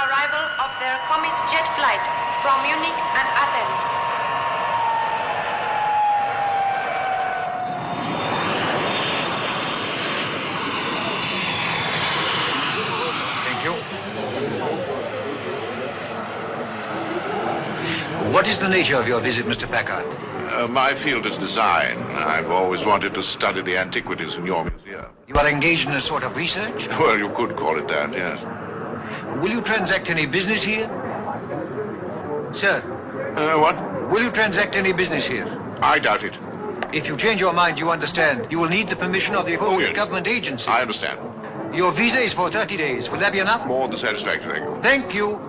arrival of their Comet jet flight from Munich and Athens. Thank you. What is the nature of your visit, Mr. Packard? My field is design. I've always wanted to study the antiquities in your museum. You are engaged in a sort of research? Well, you could call it that, yes. Will you transact any business here? Sir? What? Will you transact any business here? I doubt it. If you change your mind, you understand, you will need the permission of the appropriate yes. government agency. I understand. Your visa is for 30 days. Will that be enough? More than satisfactory. Thank you.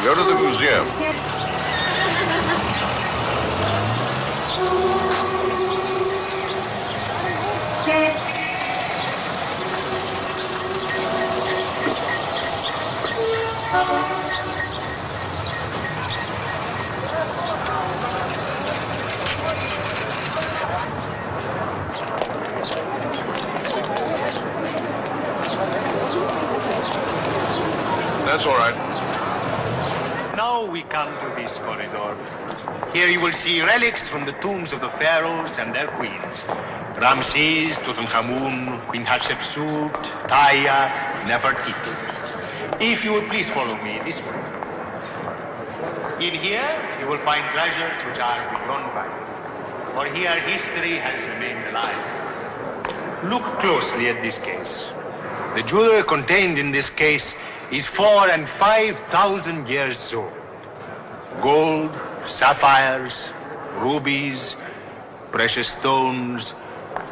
Go to the museum. That's all right. Now we come to this corridor. Here you will see relics from the tombs of the pharaohs and their queens. Ramses, Tutankhamun, Queen Hatshepsut, Taya, Nefertiti. If you will please follow me this way. In here you will find treasures which are beyond value. For here history has remained alive. Look closely at this case. The jewelry contained in this case is 4,000 and 5,000 years old. Gold, sapphires, rubies, precious stones,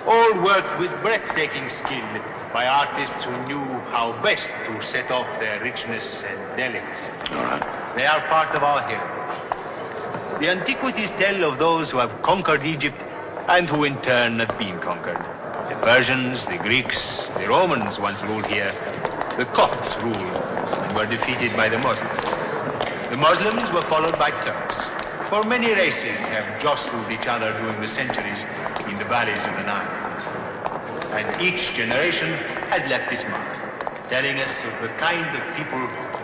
all worked with breathtaking skill by artists who knew how best to set off their richness and delicacy. All right. They are part of our heritage. The antiquities tell of those who have conquered Egypt and who in turn have been conquered. The Persians, the Greeks, the Romans once ruled here. The Copts ruled and were defeated by the Muslims. The Muslims were followed by Turks. For many races have jostled each other during the centuries in the valleys of the Nile. And each generation has left its mark, telling us of the kind of people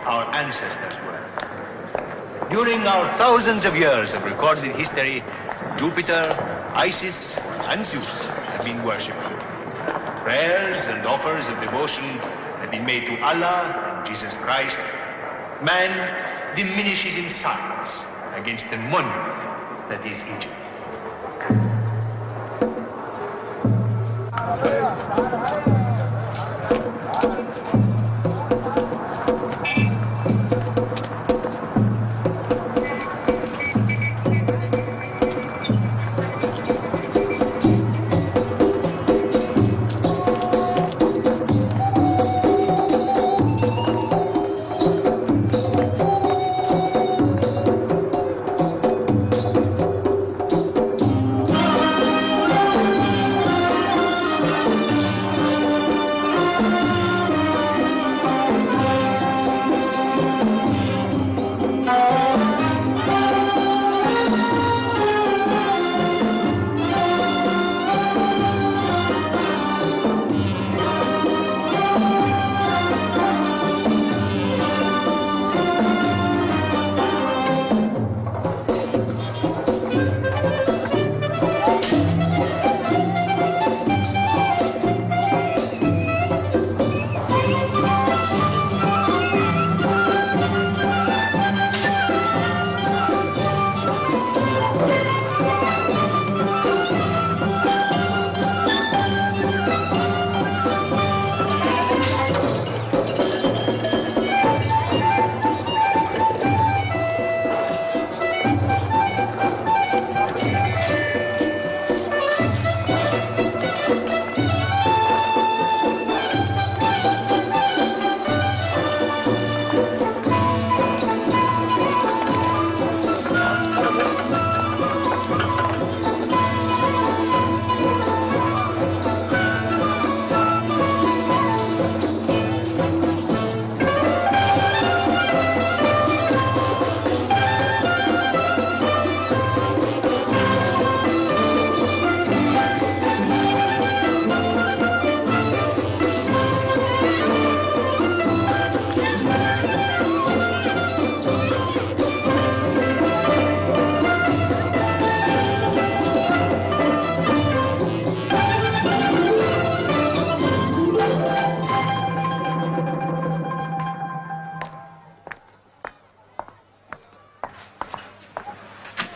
our ancestors were. During our thousands of years of recorded history, Jupiter, Isis, and Zeus have been worshipped. Prayers and offers of devotion have been made to Allah and Jesus Christ. Man diminishes in size against the monument that is Egypt.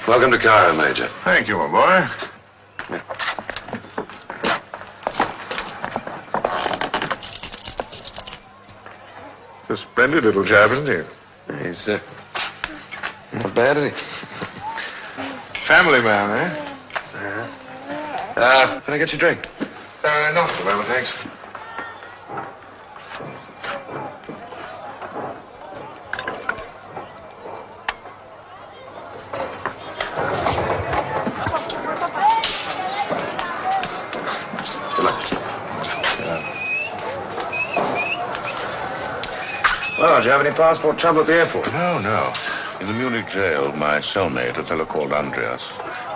Welcome to Cairo, Major. Thank you, my boy. Yeah. A splendid little chap, isn't he? He's, not bad, is he? Family man, eh? Can I get you a drink? Not at the moment, thanks. Good luck. Well, did you have any passport trouble at the airport? No. In the Munich jail, my cellmate, a fellow called Andreas,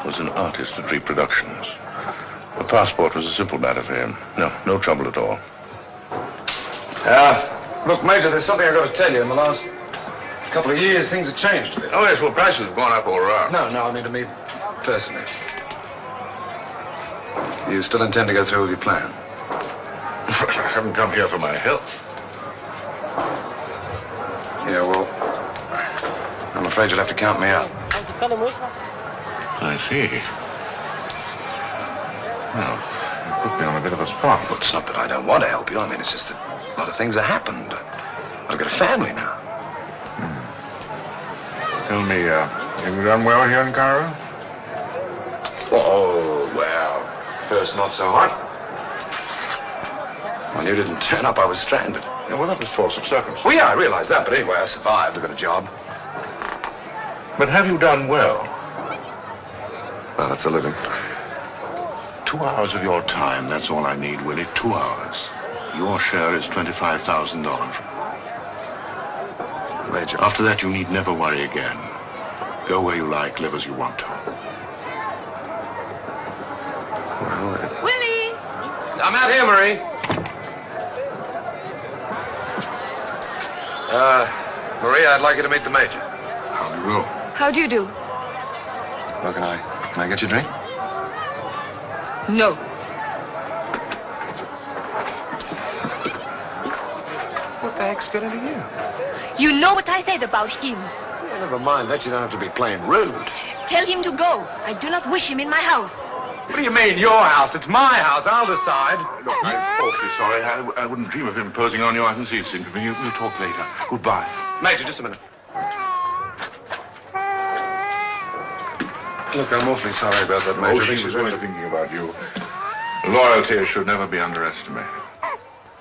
was an artist at reproductions. The passport was a simple matter for him. No trouble at all. Look, Major, there's something I've got to tell you. In the last couple of years, things have changed a bit. Oh, yes, well, prices have gone up all around. No, I mean to me personally. You still intend to go through with your plan? I haven't come here for my health. Yeah, well, I'm afraid you'll have to count me out. I see. Well, you put me on a bit of a spot. Well, it's not that I don't want to help you. I mean, it's just that a lot of things have happened. I've got a family now. Tell me, have you done well here in Cairo? Oh, well, first not so hot. When you didn't turn up, I was stranded. Yeah, well, that was force of circumstance. Well, yeah, I realize that, but anyway, I survived. I got a job. But have you done well? Well, that's a living. 2 hours of your time, that's all I need, Willie. 2 hours. Your share is $25,000. Major. After that, you need never worry again. Go where you like, live as you want to. Well, Willie! I'm out here, Marie. Marie, I'd like you to meet the Major. How do you go? How do you do? Well, can I get you a drink? No. What the heck's getting to you? You know what I said about him. Yeah, never mind that. You don't have to be plain rude. Tell him to go. I do not wish him in my house. What do you mean, your house? It's my house. I'll decide. Look, I'm awfully sorry. I wouldn't dream of imposing on you. I can see it's inconvenient. We'll talk later. Goodbye. Major, just a minute. Look, I'm awfully sorry about that, Major. Oh, she was only thinking about you. Loyalty should never be underestimated.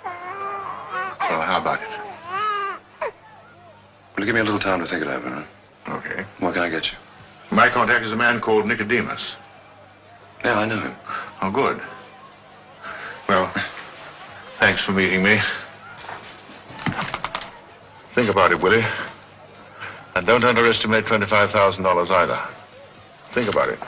So how about it? Will you give me a little time to think it over, huh? Okay. What can I get you? My contact is a man called Nicodemus. Yeah, I know him. Oh, good. Well, thanks for meeting me. Think about it, Willie. And don't underestimate $25,000 either. Think about it.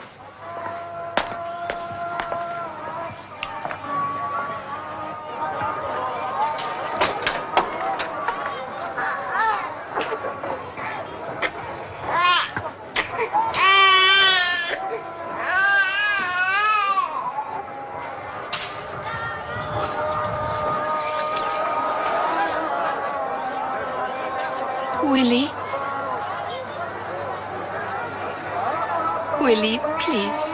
Willie? Willie, please.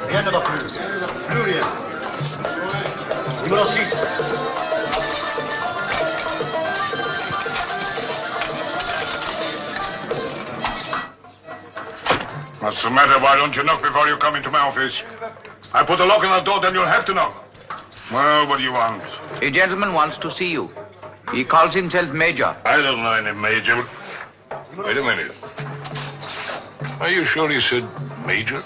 Rien ne va plus. Plus rien. Numéro 6. What's the matter? Why don't you knock before you come into my office? I put a lock on the door, then you'll have to knock. Well, what do you want? A gentleman wants to see you. He calls himself Major. I don't know any Major. Wait a minute. Are you sure you said Major?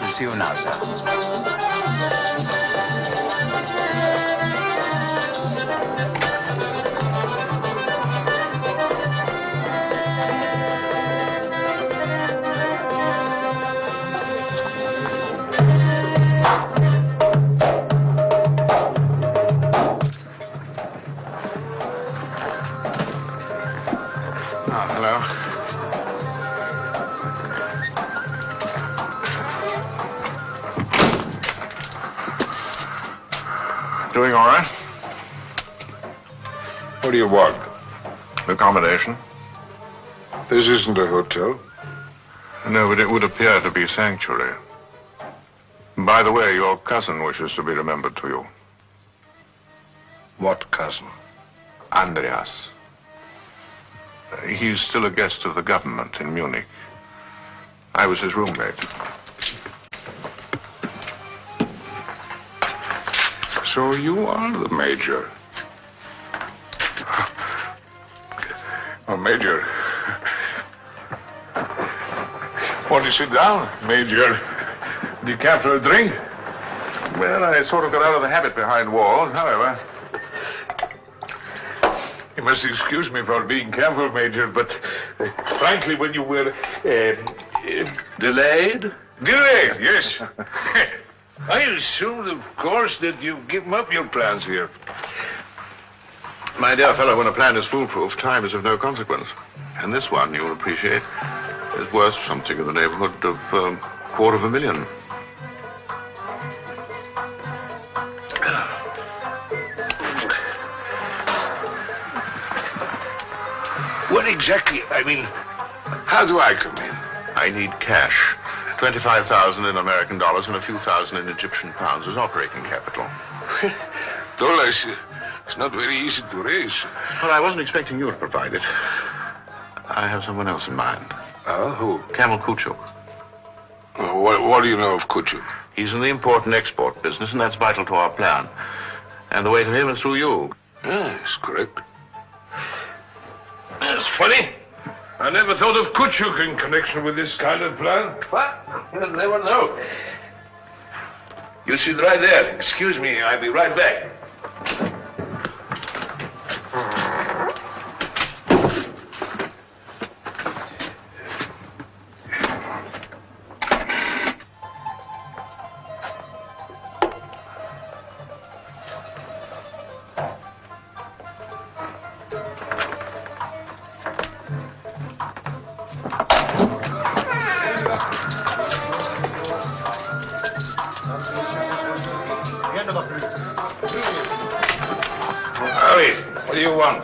We'll see you now, sir. Hello. Doing all right? What do you want? Accommodation? This isn't a hotel. No, but it would appear to be sanctuary. By the way, your cousin wishes to be remembered to you. What cousin? Andreas. He's still a guest of the government in Munich. I was his roommate. So you are the Major. Oh, Major. Won't you sit down, Major? Do you care for a drink? Well, I sort of got out of the habit behind walls, however. You must excuse me for being careful, Major, but frankly, when you were Delayed? delayed, yes. I assumed, of course, that you've given up your plans here. My dear fellow, when a plan is foolproof, time is of no consequence. And this one, you'll appreciate, is worth something in the neighborhood of $250,000. What exactly? I mean, how do I come in? I need cash. 25,000 in American dollars and a few thousand in Egyptian pounds as operating capital. Dollars, it's not very easy to raise. Well, I wasn't expecting you to provide it. I have someone else in mind. Who? Camel Kuchuk. What do you know of Kuchuk? He's in the import and export business, and that's vital to our plan. And the way to him is through you. Yes, correct. That's funny. I never thought of Kuchuk in connection with this kind of plan. But you'll never know. You sit right there. Excuse me, I'll be right back. Hurry, what do you want?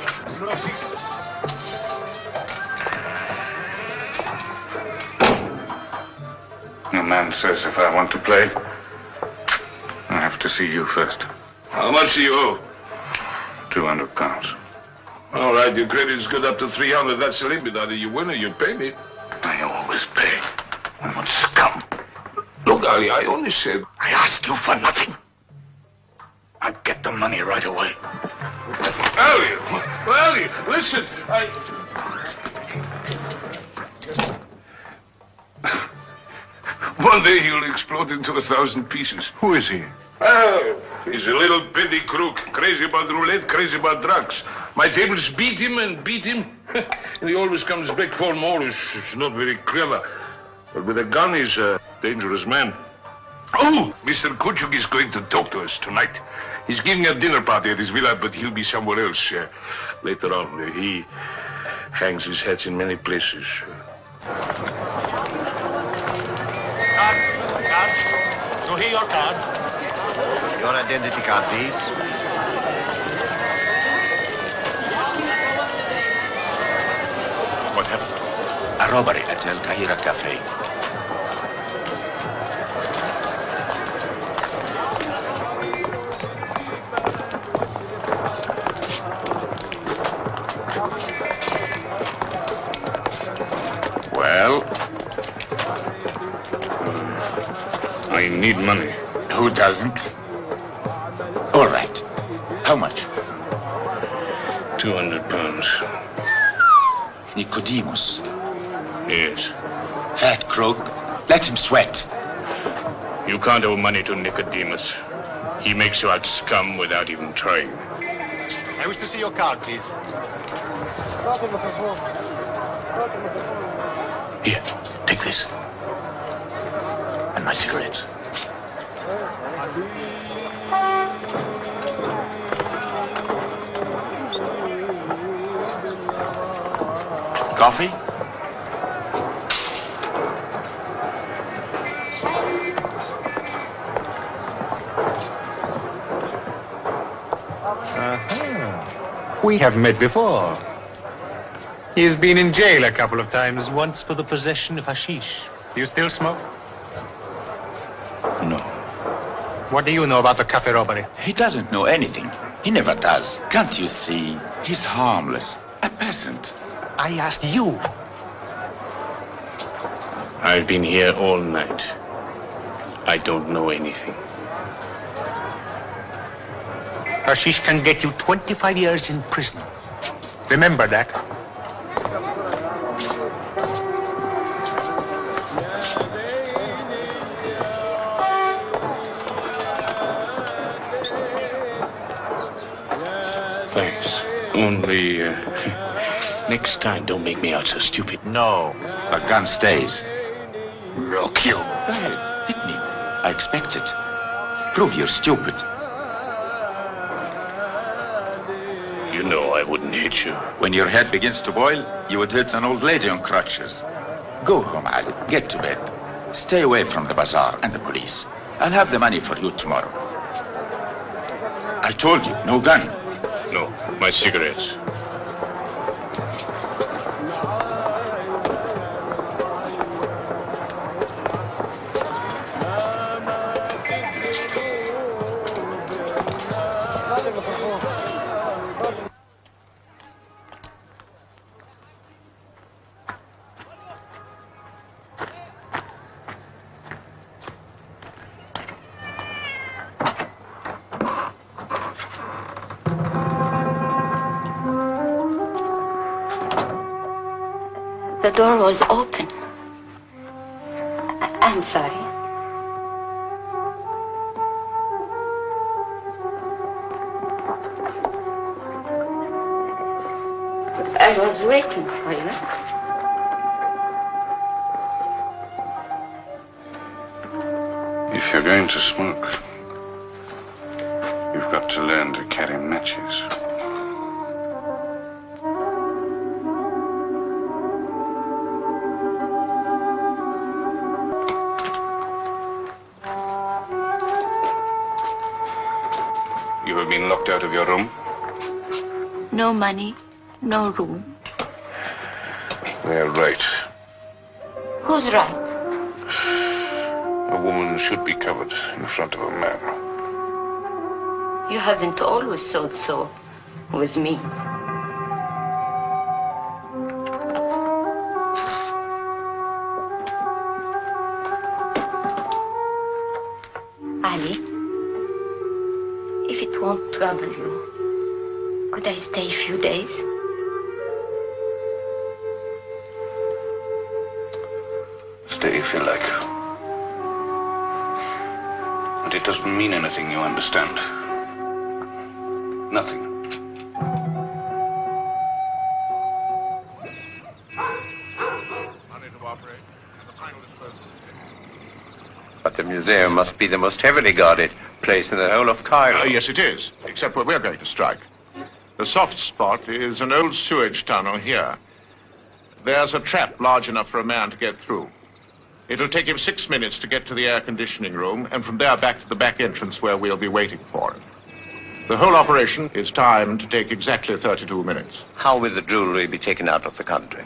The man says if I want to play, I have to see you first. How much do you owe? 200 pounds. All right, your credit's good up to 300. That's the limit. Either you win or you pay me. I always pay. I'm on scum. Look, Ali, I only said... I ask you for nothing. I get the money right away. Ali, listen, One day he'll explode into 1,000 pieces. Who is he? Oh, he's a little bitty crook, crazy about roulette, crazy about drugs. My tables beat him and beat him. And he always comes back for more. He's not very clever. But with a gun, he's a dangerous man. Oh, Mr. Kuchuk is going to talk to us tonight. He's giving a dinner party at his villa, but he'll be somewhere else later on. He hangs his hats in many places. Cards. So here your card. Your identity card, please. What happened? A robbery at El Kahira Cafe. Well, I need money. Who doesn't? All right. How much? 200 pounds. Nicodemus. Yes. Fat crook. Let him sweat. You can't owe money to Nicodemus. He makes you out scum without even trying. I wish to see your card, please. Here, take this. And my cigarettes. Coffee? We have met before. He's been in jail a couple of times, once for the possession of hashish. Do you still smoke? No. What do you know about the cafe robbery? He doesn't know anything. He never does. Can't you see? He's harmless. A peasant. I asked you. I've been here all night. I don't know anything. Hashish can get you 25 years in prison. Remember that. Thanks. Only, next time don't make me out so stupid. No. The gun stays. Look, you. Go ahead. Hit me. I expect it. Prove you're stupid. You know I wouldn't hit you. When your head begins to boil, you would hit an old lady on crutches. Go home, Ali. Get to bed. Stay away from the bazaar and the police. I'll have the money for you tomorrow. I told you, no gun. No, my cigarettes. The door was open. I'm sorry. I was waiting for you. If you're going to smoke, you've got to learn to carry matches. You have been locked out of your room? No money, no room. They're right. Who's right? A woman should be covered in front of a man. You haven't always thought so with me. Ali, if it won't trouble you, could I stay a few days? Stay if you like. But it doesn't mean anything, you understand? Nothing. But the museum must be the most heavily guarded place in the whole of Cairo. Yes, it is, except where we're going to strike. The soft spot is an old sewage tunnel here. There's a trap large enough for a man to get through. It'll take him 6 minutes to get to the air conditioning room, and from there back to the back entrance where we'll be waiting for him. The whole operation is timed to take exactly 32 minutes. How will the jewelry be taken out of the country?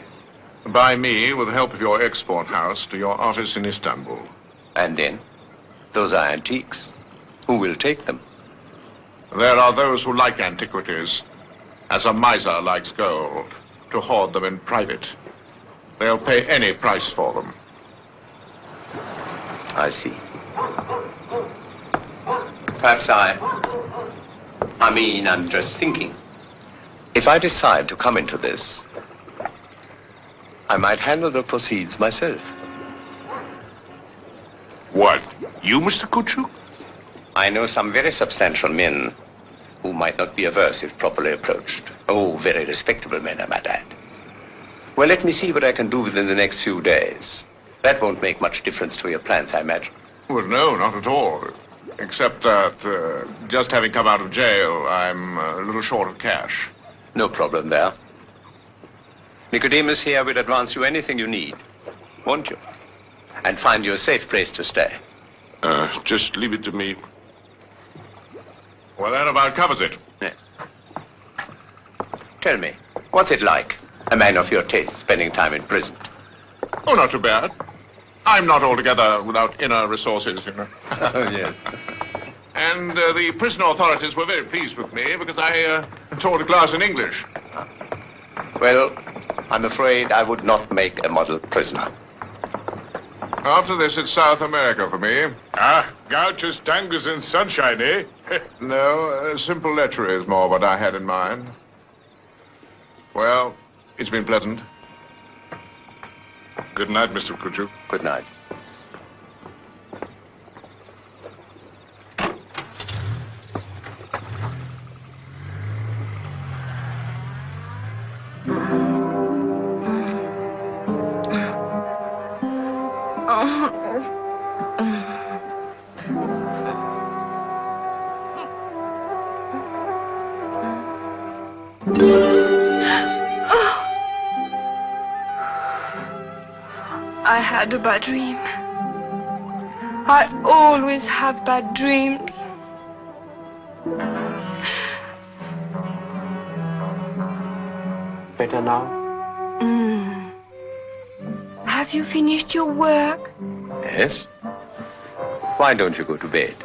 By me, with the help of your export house, to your office in Istanbul. And then? Those are antiques. Who will take them? There are those who like antiquities, as a miser likes gold, to hoard them in private. They'll pay any price for them. I see. Perhaps I'm just thinking. If I decide to come into this, I might handle the proceeds myself. What? You, Mr. Kuchuk? I know some very substantial men who might not be averse if properly approached. Oh, very respectable men, I might add. Well, let me see what I can do within the next few days. That won't make much difference to your plans, I imagine. Well, no, not at all. Except that, just having come out of jail, I'm a little short of cash. No problem there. Nicodemus here will advance you anything you need, won't you? And find you a safe place to stay. Just leave it to me. Well, that about covers it. Yes. Tell me, what's it like, a man of your taste, spending time in prison? Oh, not too bad. I'm not altogether without inner resources, you know. Oh, yes. And the prison authorities were very pleased with me because I taught a class in English. Well, I'm afraid I would not make a model prisoner. After this, it's South America for me. Ah, gouges, tangos, and sunshine, eh? No, simple lechery is more what I had in mind. Well, it's been pleasant. Good night, Mr. Kuchuk. Good night. I had a bad dream. I always have bad dreams. Better now? Have you finished your work? Yes. Why don't you go to bed?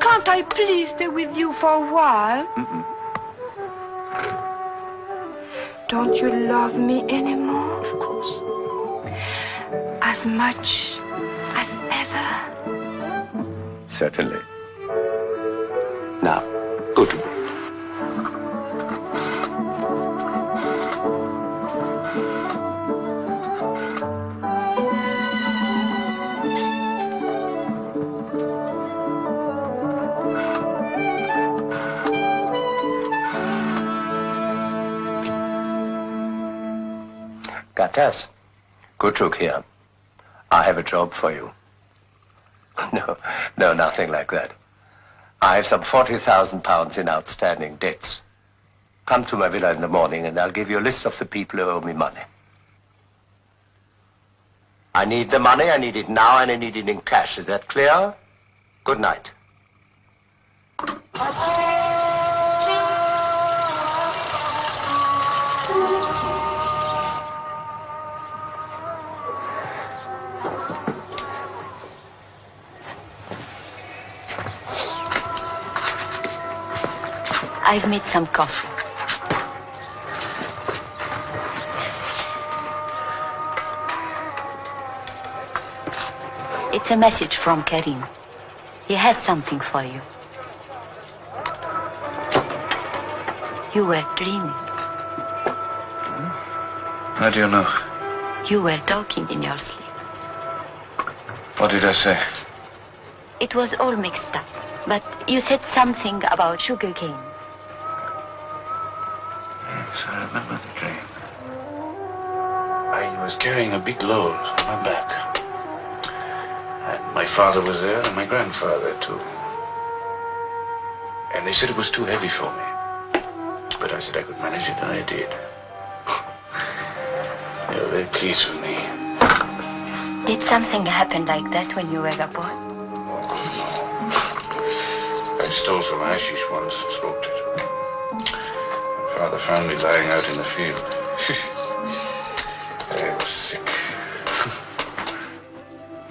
Can't I please stay with you for a while? Don't you love me anymore? Of course. As much as ever? Certainly. Now, go to bed. Gatas, Kuchuk here. I have a job for you. No, nothing like that. I have some 40,000 pounds in outstanding debts. Come to my villa in the morning and I'll give you a list of the people who owe me money. I need the money, I need it now, and I need it in cash. Is that clear? Good night. I've made some coffee. It's a message from Karim. He has something for you. You were dreaming. How do you know? You were talking in your sleep. What did I say? It was all mixed up. But you said something about sugarcane. Yes, I remember the dream. I was carrying a big load on my back. And my father was there and my grandfather too. And they said it was too heavy for me. But I said I could manage it, and I did. They were very pleased with me. Did something happen like that when you were a boy? I stole some hashish once and smoked it. My father found me lying out in the field. I was sick.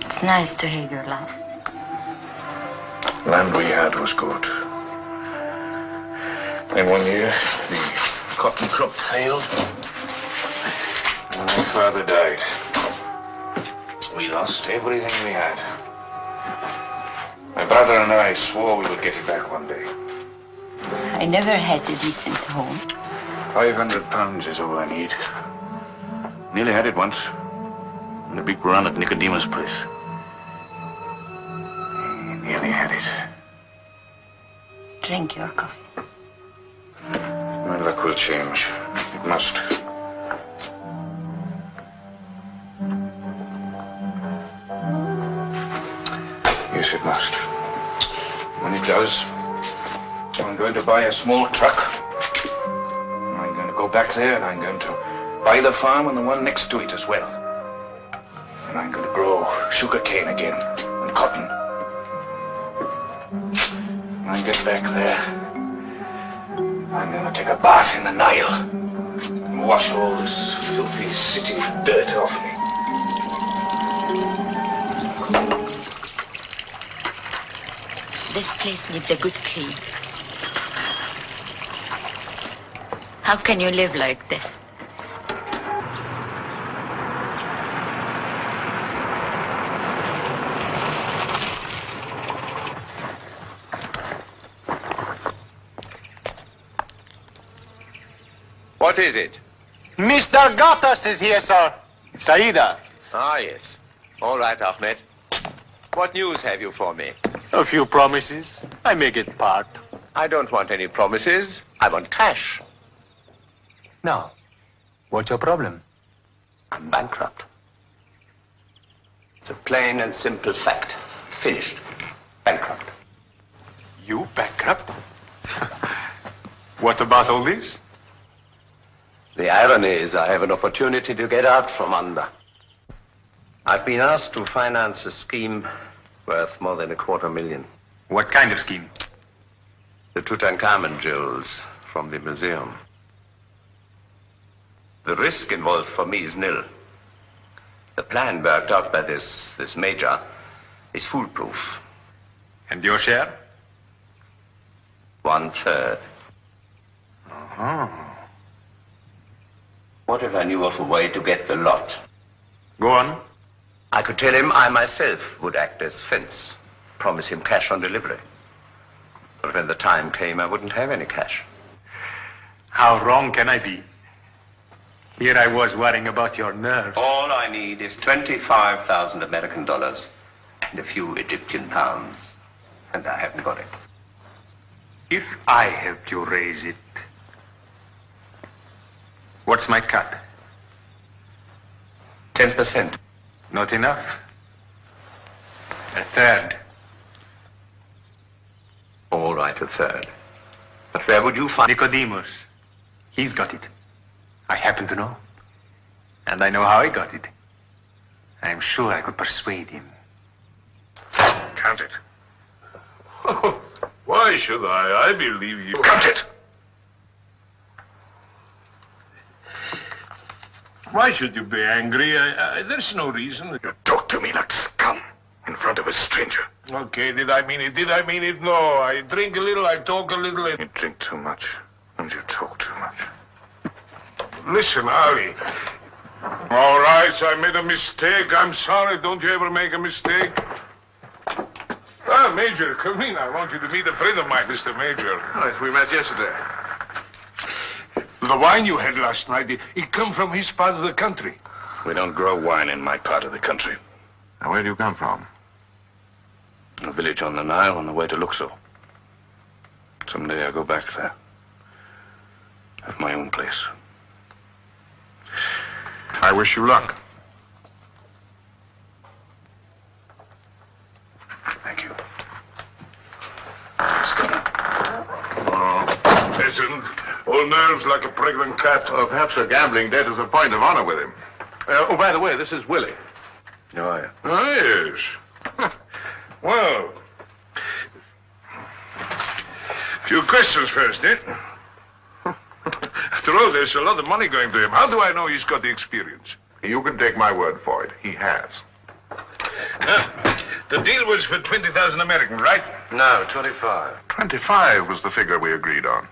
It's nice to hear your laugh. Land we had was good. Then one year, the cotton crop failed, and my father died. We lost everything we had. My brother and I swore we would get it back one day. I never had a decent home. £500 is all I need. Nearly had it once. In a big run at Nicodemus' place. Nearly had it. Drink your coffee. My luck will change. It must. Yes, it must. When it does, I'm going to buy a small truck. I'm going to go back there and I'm going to buy the farm and the one next to it as well. And I'm going to grow sugarcane again and cotton. When I get back there, I'm going to take a bath in the Nile and wash all this filthy city dirt off me. This place needs a good clean. How can you live like this? What is it? Mr. Gattas is here, sir. Saida. Ah, yes. All right, Ahmed. What news have you for me? A few promises. I may get part. I don't want any promises. I want cash. Now, what's your problem? I'm bankrupt. It's a plain and simple fact. Finished. Bankrupt. You bankrupt? What about all this? The irony is I have an opportunity to get out from under. I've been asked to finance a scheme worth more than $250,000. What kind of scheme? The Tutankhamun jewels from the museum. The risk involved for me is nil. The plan worked out by this major is foolproof. And your share? 1/3. Uh-huh. What if I knew of a way to get the lot? Go on. I could tell him I myself would act as fence, promise him cash on delivery. But when the time came, I wouldn't have any cash. How wrong can I be? Here I was worrying about your nerves. All I need is 25,000 American dollars and a few Egyptian pounds. And I haven't got it. If I helped you raise it, what's my cut? 10%. Not enough. 1/3. All right, 1/3. But where would you find... Nicodemus. He's got it. I happen to know. And I know how he got it. I'm sure I could persuade him. Count it. Why should I? I believe you. Count it! Why should you be angry? There's no reason. You talk to me like scum in front of a stranger. Okay, did I mean it? Did I mean it? No. I drink a little, I talk a little. You drink too much, and you talk too much. Listen, Ali. All right, I made a mistake. I'm sorry. Don't you ever make a mistake? Ah, Major, come in. I want you to meet a friend of mine, Mr. Major. Yes, we met yesterday. The wine you had last night, it come from his part of the country. We don't grow wine in my part of the country. Now, where do you come from? A village on the Nile on the way to Luxor. Someday I'll go back there. Have my own place. I wish you luck. Thank you. Peasant. All nerves like a pregnant cat. Well, perhaps a gambling debt is a point of honor with him. Oh, by the way, this is Willie. How are you? Oh, yes. Well. Few questions first, eh? After all, there's a lot of money going to him. How do I know he's got the experience? You can take my word for it. He has. The deal was for 20,000 American, right? No, 25. 25 was the figure we agreed on.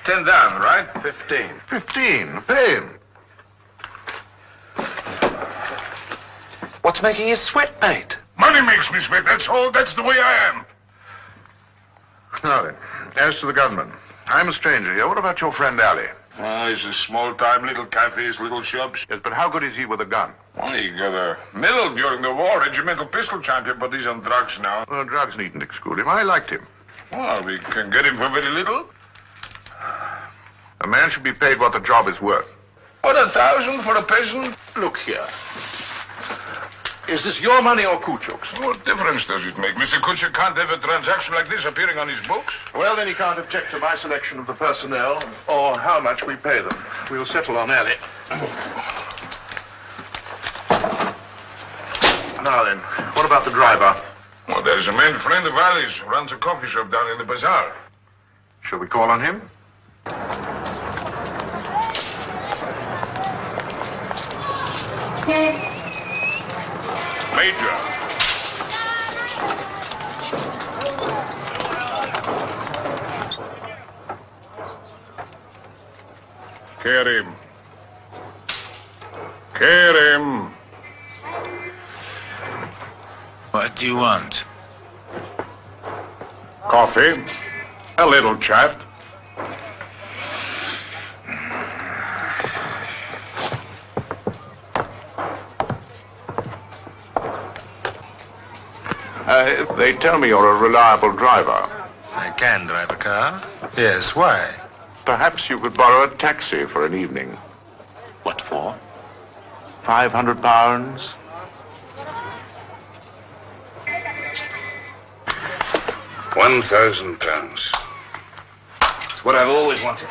10 down, right? 15. 15. Pay him. What's making you sweat, mate? Money makes me sweat, that's all. That's the way I am. Now then, as to the gunman, I'm a stranger here. What about your friend Ali? He's a small-time little cafes, little shops. Yes, but how good is he with a gun? Well, he got a medal during the war, regimental pistol champion, but he's on drugs now. Well, drugs needn't exclude him. I liked him. Well, we can get him for very little. A man should be paid what the job is worth. What, 1,000 for a peasant? Look here. Is this your money or Kuchuk's? What difference does it make? Mr. Kuchuk can't have a transaction like this appearing on his books. Well, then he can't object to my selection of the personnel or how much we pay them. We'll settle on Ali. Now then, what about the driver? Well, there's a man friend of Ali's who runs a coffee shop down in the bazaar. Shall we call on him? Major. Kerim. Kerim. What do you want? Coffee. A little chat. They tell me you're a reliable driver. I can drive a car. Yes, why? Perhaps you could borrow a taxi for an evening. What for? 500 pounds. £1,000. It's what I've always wanted.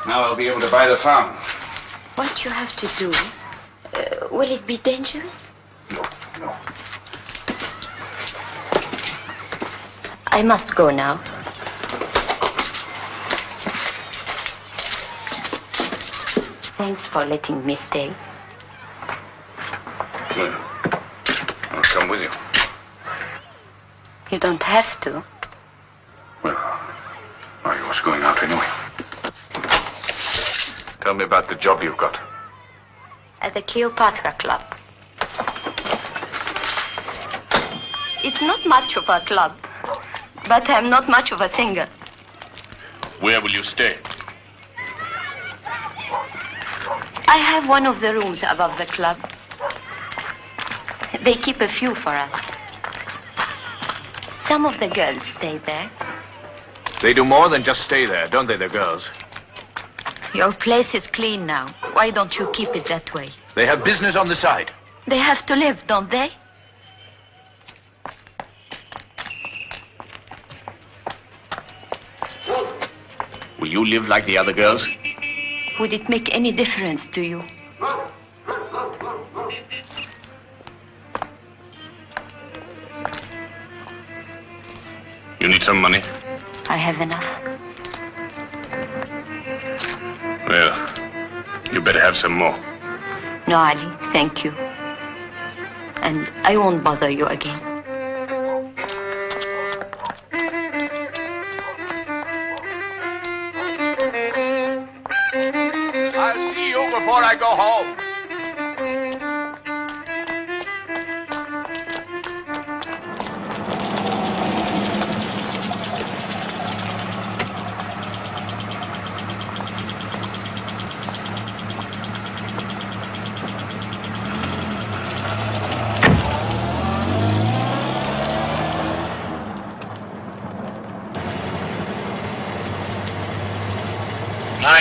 Now I'll be able to buy the farm. What you have to do, will it be dangerous? No. I must go now. Thanks for letting me stay. Good. I'll come with you. You don't have to. Well, I was going out anyway. Tell me about the job you've got. At the Cleopatra Club. It's not much of a club, but I'm not much of a singer. Where will you stay? I have one of the rooms above the club. They keep a few for us. Some of the girls stay there. They do more than just stay there, don't they, the girls? Your place is clean now. Why don't you keep it that way? They have business on the side. They have to live, don't they? Will you live like the other girls? Would it make any difference to you? You need some money? I have enough. Well, you better have some more. No, Ali, thank you. And I won't bother you again. I'll see you before I go home.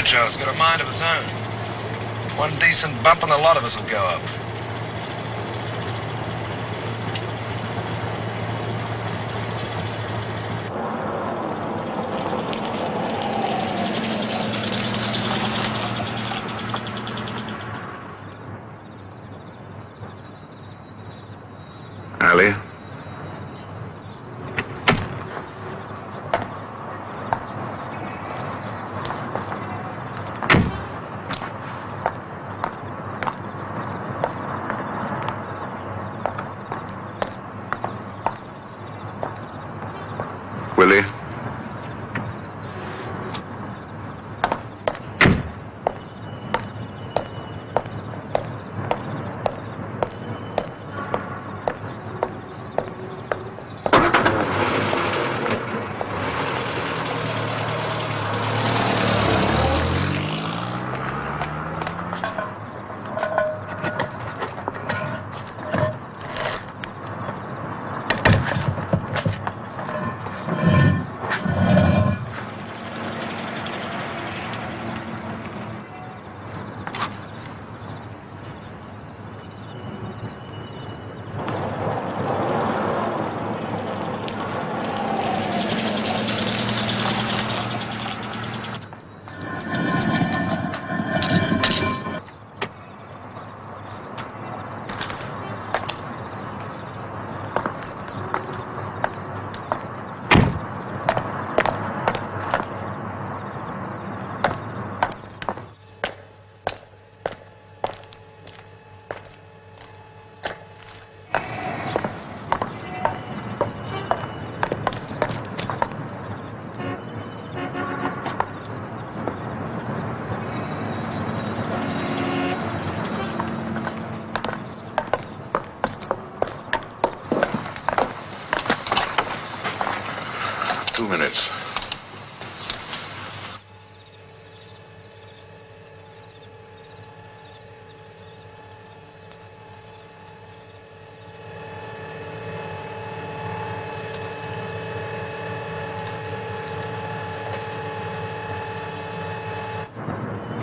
agile. It's got a mind of its own. One decent bump and a lot of us will go up. Ali? Willie?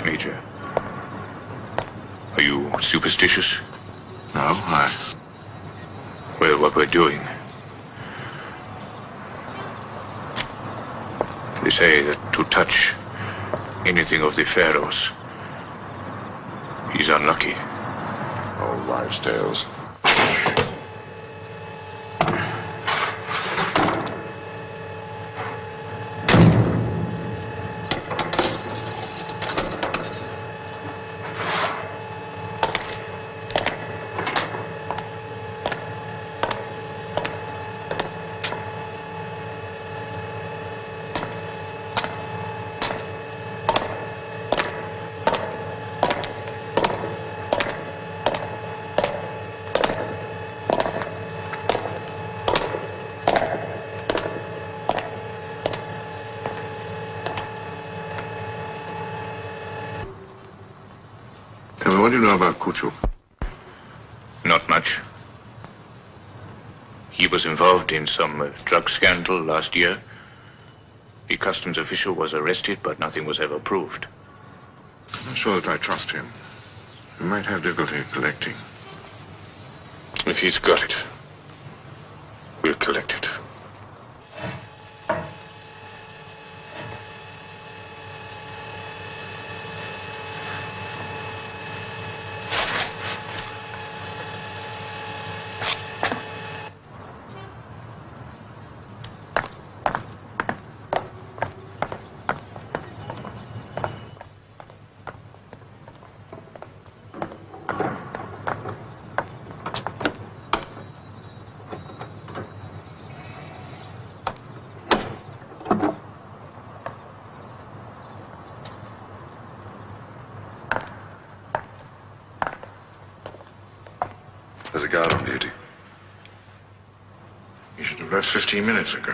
Major, are you superstitious? No, why? Well, what we're doing. They say that to touch anything of the pharaohs is unlucky. Oh, wives' tales. What do you know about Kuchu? Not much. He was involved in some drug scandal last year. The customs official was arrested, but nothing was ever proved. I'm not sure that I trust him. He might have difficulty collecting. If he's got it, we'll collect it. There's a guard on duty. He should have left 15 minutes ago.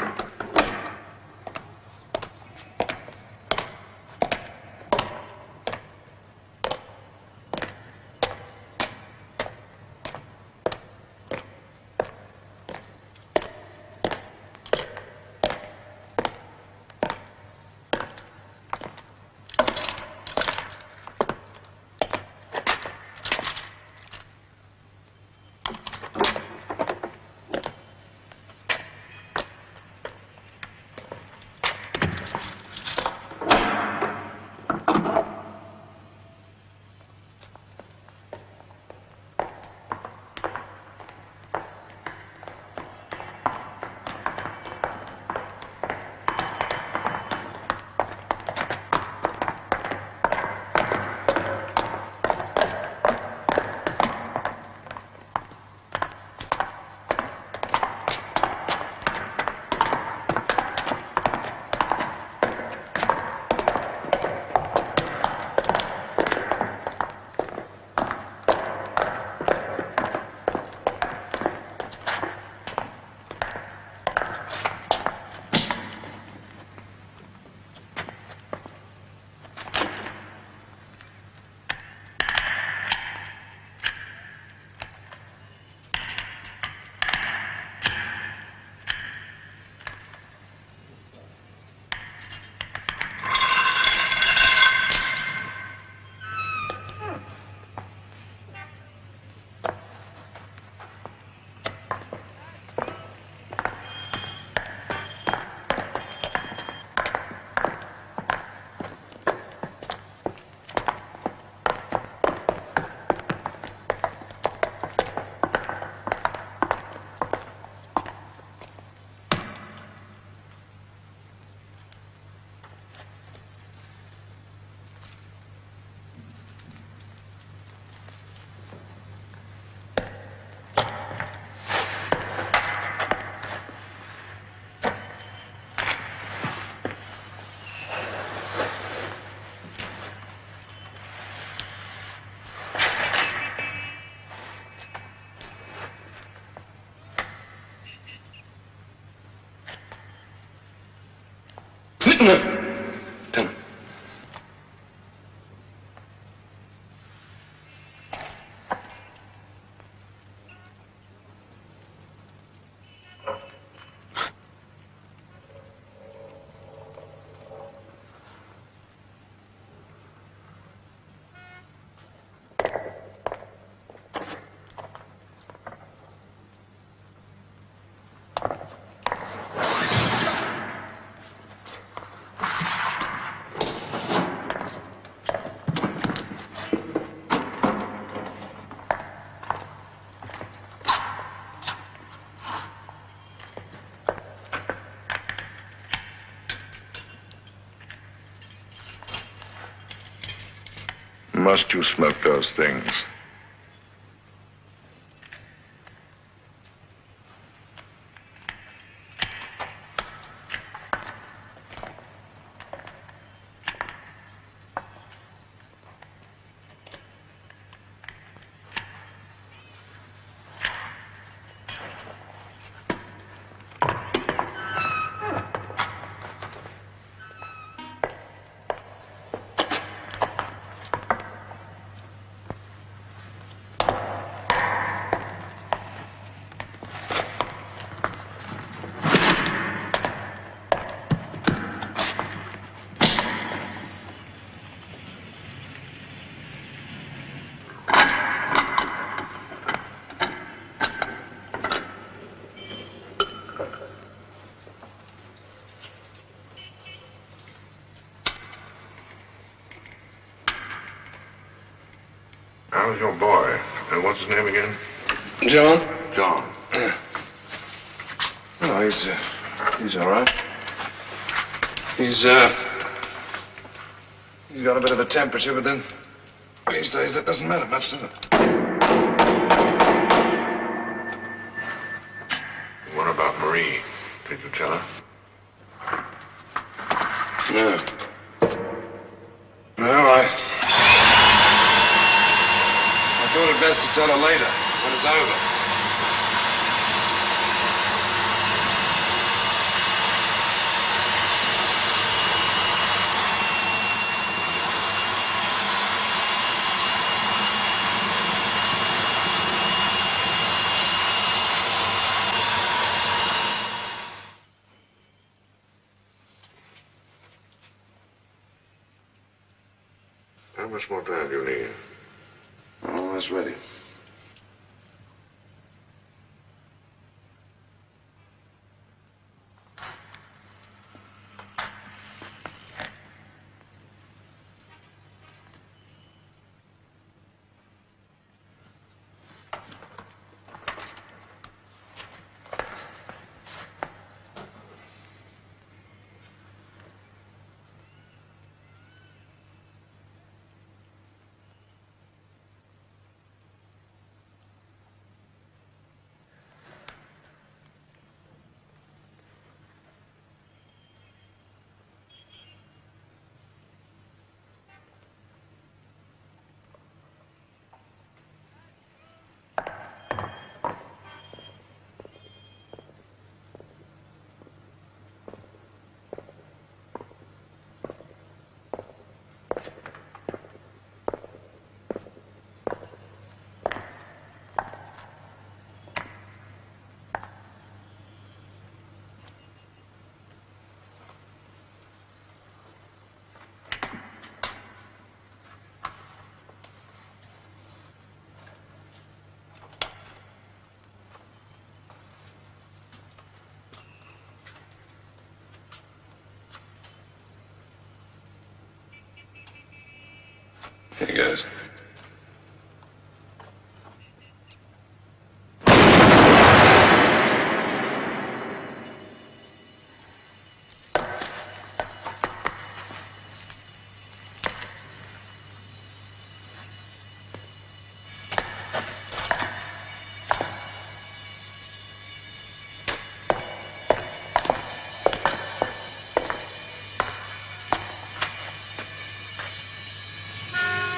Must you smoke those things? How's your boy? And what's his name again? John? John. Oh, he's all right. He's got a bit of a temperature, but then these days that doesn't matter much, does it? What about Marie? Did you tell her? No. No, I thought it best to tell her later, when it's over. How much more time do you need? Almost ready. Here goes.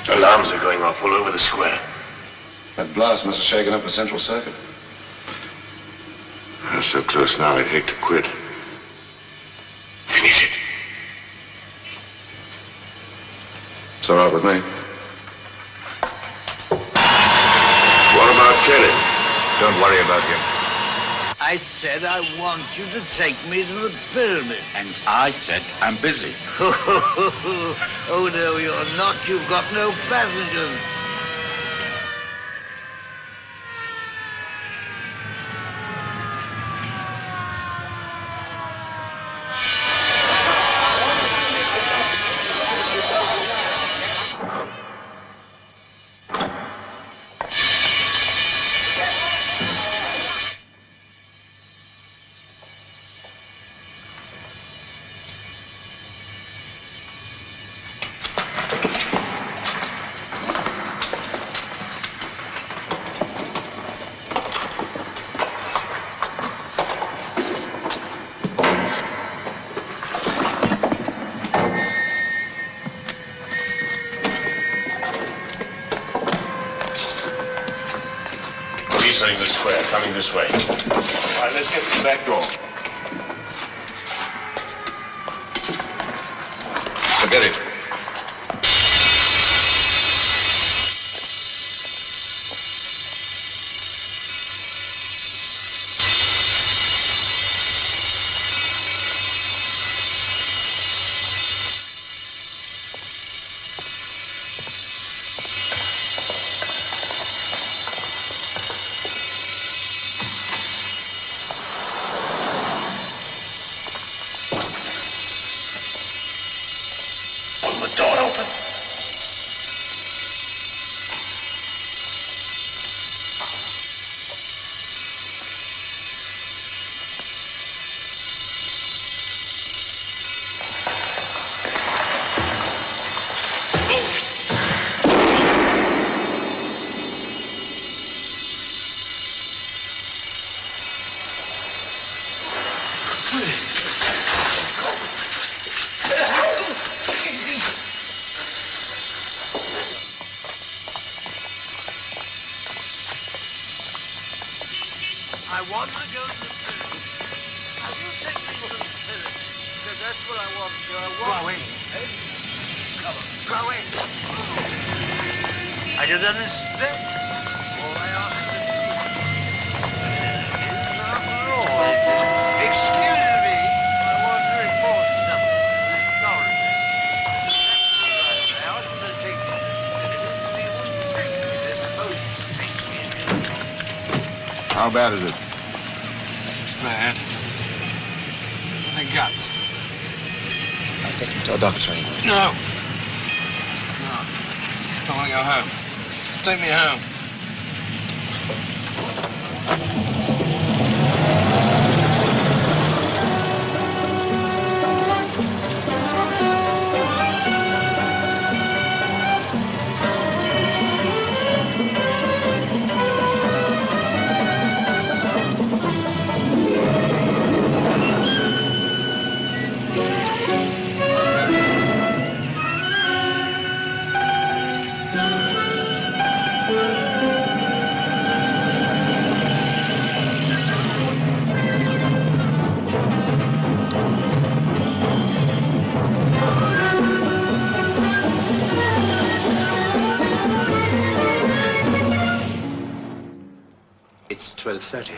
Alarms are going off all over the square. That blast must have shaken up the central circuit. We're so close now, I'd hate to quit. Finish it. It's all right with me. What about Kelly? Don't worry about him. I said I want you to take me to the pyramid. And I said I'm busy. Oh, no, you're not. You've got no passengers. Entering the square, coming this way. All right, let's get to the back door. Forget it. I want to go to the pyramid. Have you taken me to the pyramid? Because that's what I want to do. I want... Go away. Hey? Come on. Go away. I don't understand. All I ask is peace. Excuse me. I want to report something to the authorities. I asked them to take me. It is to be 1 second. They're supposed to take me. How bad is it? It's bad. It's in the guts. I'll take him to a doctor. No. No. I want to go home. Take me home. It's 12:30.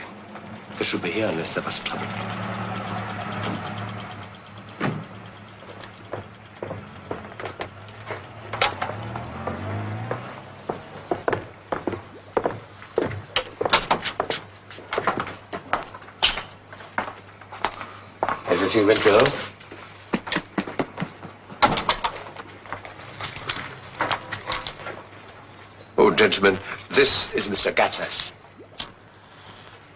They should be here unless there was trouble. Everything went well? Oh, gentlemen, this is Mr. Gattas.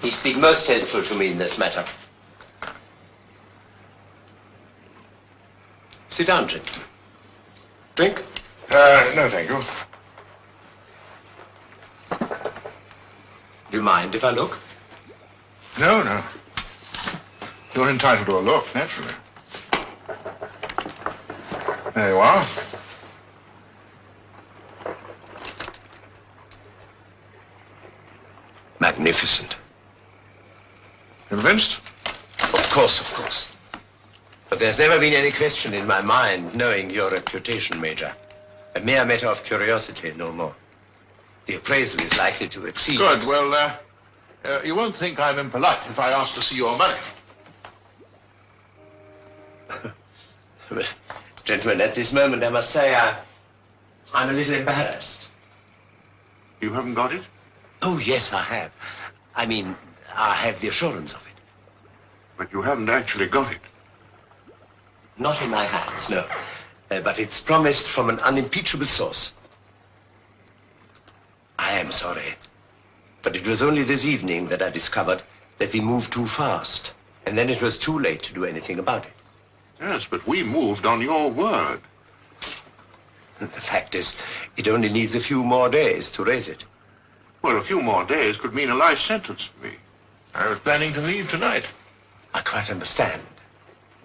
He's been most helpful to me in this matter. Sit down, gentlemen. Drink? No, thank you. Do you mind if I look? No, no. You're entitled to a look, naturally. There you are. Magnificent. Convinced? Of course, of course. But there's never been any question in my mind, knowing your reputation, Major. A mere matter of curiosity, no more. The appraisal is likely to exceed... Good. Well, you won't think I'm impolite if I ask to see your money. Well, gentlemen, at this moment, I must say I'm a little embarrassed. You haven't got it? Oh, yes, I have. I mean, I have the assurance of it. But you haven't actually got it. Not in my hands, no. But it's promised from an unimpeachable source. I am sorry. But it was only this evening that I discovered that we moved too fast. And then it was too late to do anything about it. Yes, but we moved on your word. The fact is, it only needs a few more days to raise it. Well, a few more days could mean a life sentence for me. I was planning to leave tonight. I quite understand.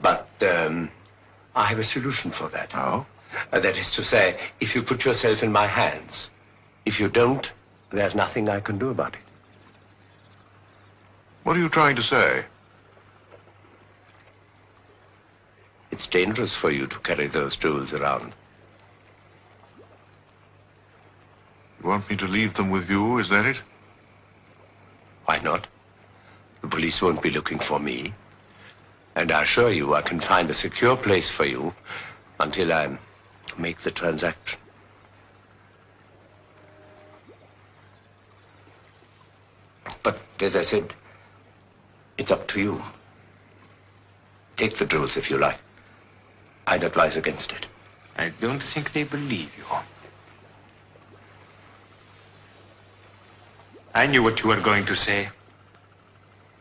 But I have a solution for that. Oh? That is to say, if you put yourself in my hands. If you don't, there's nothing I can do about it. What are you trying to say? It's dangerous for you to carry those jewels around. You want me to leave them with you, is that it? Why not? The police won't be looking for me. And I assure you I can find a secure place for you until I make the transaction. But as I said, it's up to you. Take the jewels if you like. I'd advise against it. I don't think they believe you. I knew what you were going to say.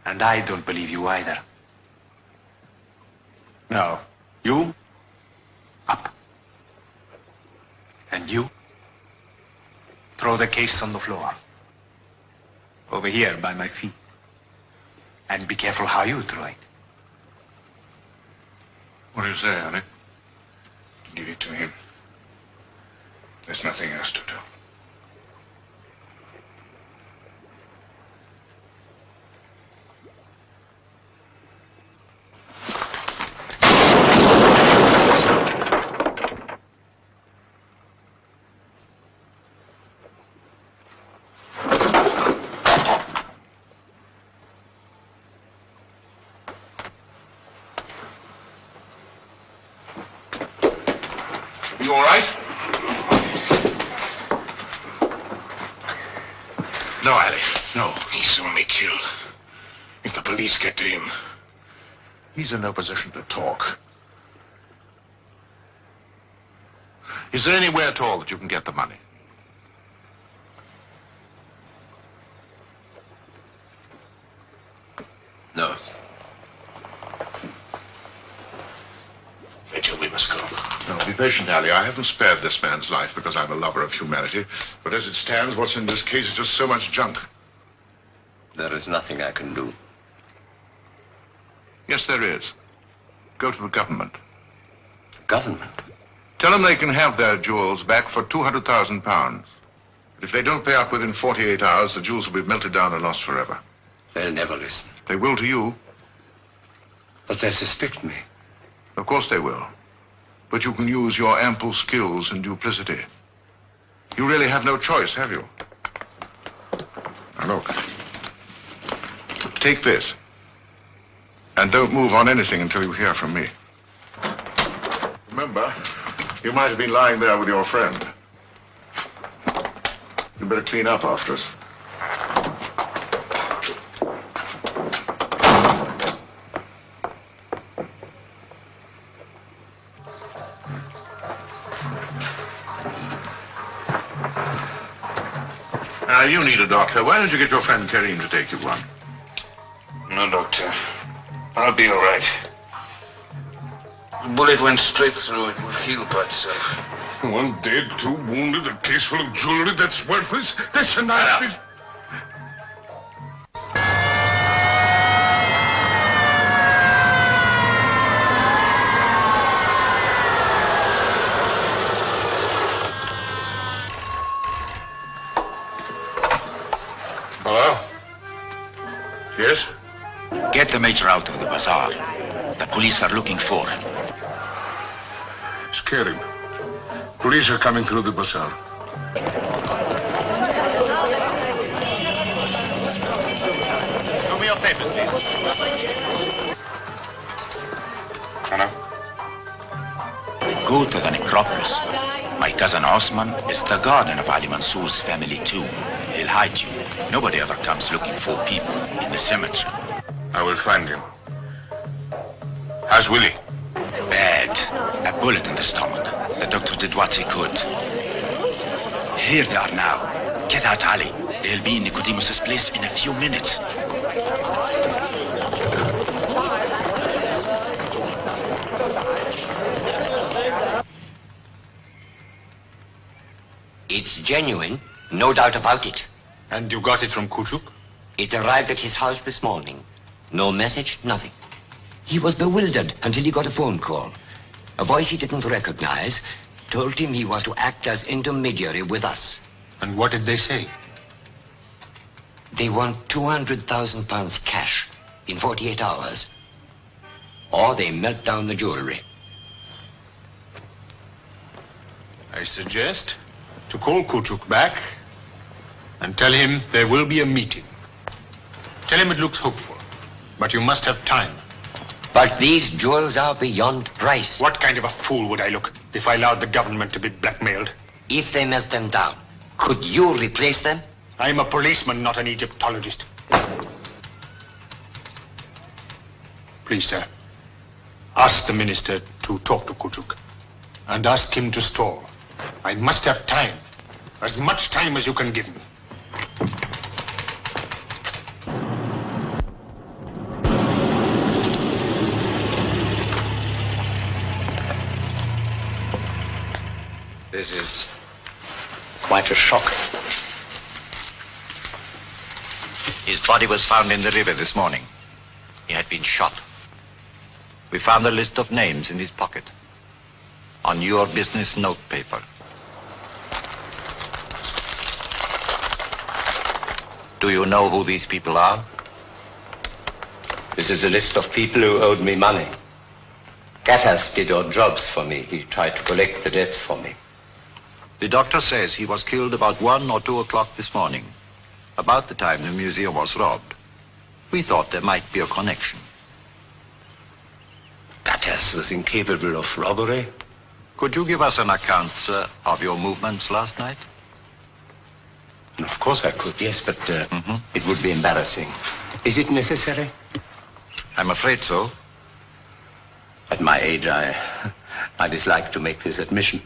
And I don't believe you either. Now, you, up. And you, throw the case on the floor. Over here by my feet. And be careful how you throw it. What do you say, honey? Give it to him. There's nothing else to do. You all right? No, Ali. No. He's only killed. If the police get to him. He's in no position to talk. Is there anywhere at all that you can get the money? No. Mitchell, we must go. No, be patient, Ali. I haven't spared this man's life because I'm a lover of humanity. But as it stands, what's in this case is just so much junk. There is nothing I can do. Yes, there is. Go to the government. Government? Tell them they can have their jewels back for £200,000. But if they don't pay up within 48 hours, the jewels will be melted down and lost forever. They'll never listen. They will to you. But they suspect me. Of course they will. But you can use your ample skills and duplicity. You really have no choice, have you? Now look. Take this. And don't move on anything until you hear from me. Remember, you might have been lying there with your friend. You better clean up after us. You need a doctor. Why don't you get your friend Karim to take you one? No, doctor. I'll be all right. The bullet went straight through. It will heal by itself. One dead, two wounded, a case full of jewelry that's worthless. That's a nice... Hello? Yes? Get the major out of the bazaar. The police are looking for him. Scare him. Police are coming through the bazaar. Show me your papers, please. Hello? Go to the necropolis. My cousin Osman is the guardian of Ali Mansour's family too. He'll hide you. Nobody ever comes looking for people in the cemetery. I will find him. How's Willie? Bad. A bullet in the stomach. The doctor did what he could. Here they are now. Get out, Ali. They'll be in Nicodemus's place in a few minutes. It's genuine, no doubt about it. And you got it from Kuchuk? It arrived at his house this morning. No message, nothing. He was bewildered until he got a phone call. A voice he didn't recognize told him he was to act as intermediary with us. And what did they say? They want £200,000 cash in 48 hours. Or they melt down the jewelry. I suggest to call Kuchuk back and tell him there will be a meeting. Tell him it looks hopeful, but you must have time. But these jewels are beyond price. What kind of a fool would I look if I allowed the government to be blackmailed? If they melt them down, could you replace them? I am a policeman, not an Egyptologist. Please, sir, ask the minister to talk to Kuchuk and ask him to stall. I must have time, as much time as you can give me. This is quite a shock. His body was found in the river this morning. He had been shot. We found a list of names in his pocket. On your business note paper. Do you know who these people are? This is a list of people who owed me money. Gatas did odd jobs for me. He tried to collect the debts for me. The doctor says he was killed about 1 or 2 o'clock this morning, about the time the museum was robbed. We thought there might be a connection. Gatas was incapable of robbery. Could you give us an account, sir, of your movements last night? Of course I could, yes, but it would be embarrassing. Is it necessary? I'm afraid so. At my age, I dislike to make this admission.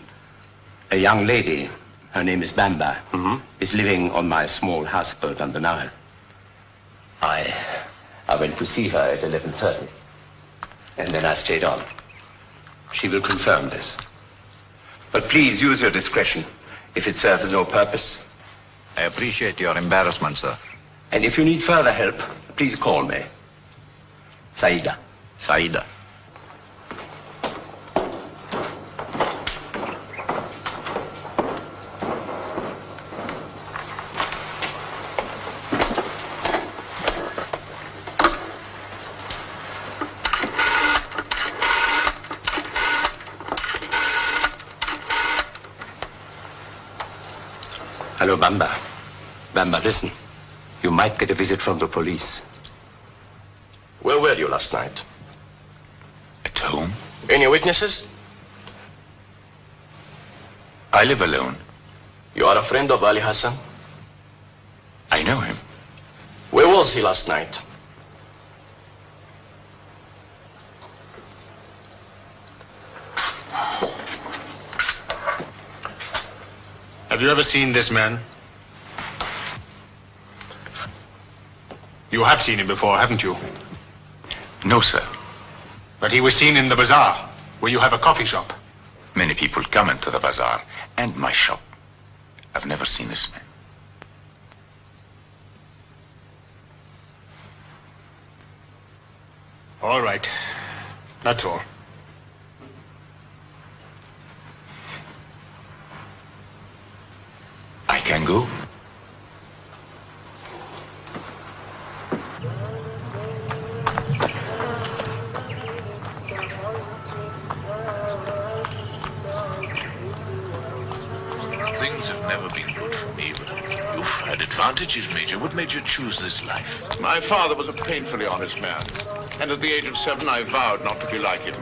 A young lady, her name is Bamba, is living on my small houseboat on the Nile. I went to see her at 11:30, and then I stayed on. She will confirm this. But please use your discretion if it serves no purpose. I appreciate your embarrassment, sir. And if you need further help, please call me. Saida. Saida. Hello, Bamba. Bamba, listen. You might get a visit from the police. Where were you last night? At home? Any witnesses? I live alone. You are a friend of Ali Hassan? I know him. Where was he last night? Have you ever seen this man? You have seen him before, haven't you? No, sir. But he was seen in the bazaar, where you have a coffee shop. Many people come into the bazaar and my shop. I've never seen this man. All right. That's all. I can go? advantages, Major? What made you choose this life? My father was a painfully honest man, and at the age of 7 I vowed not to be like him.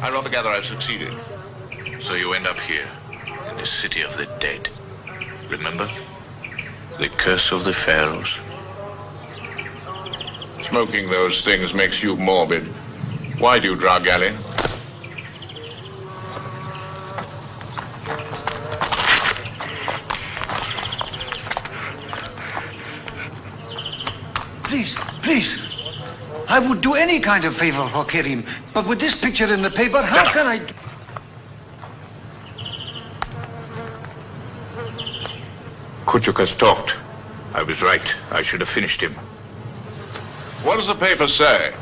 I rather gather I've succeeded. So you end up here, in the city of the dead. Remember? The curse of the pharaohs. Smoking those things makes you morbid. Why do you drug, Ali? Please. I would do any kind of favor for Karim, but with this picture in the paper, how can I... Kuchuk has talked. I was right. I should have finished him. What does the paper say?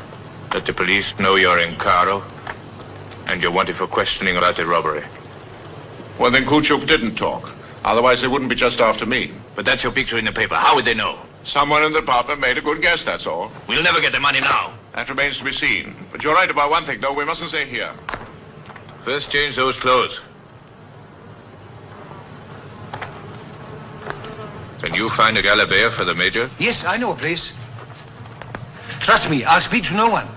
That the police know you're in Cairo, and you're wanted for questioning about the robbery. Well, then Kuchuk didn't talk. Otherwise, they wouldn't be just after me. But that's your picture in the paper. How would they know? Someone in the department made a good guess, that's all. We'll never get the money now. That remains to be seen. But you're right about one thing, though. We mustn't stay here. First change those clothes. Can you find a galabeer for the Major? Yes, I know a place. Trust me, I'll speak to no one.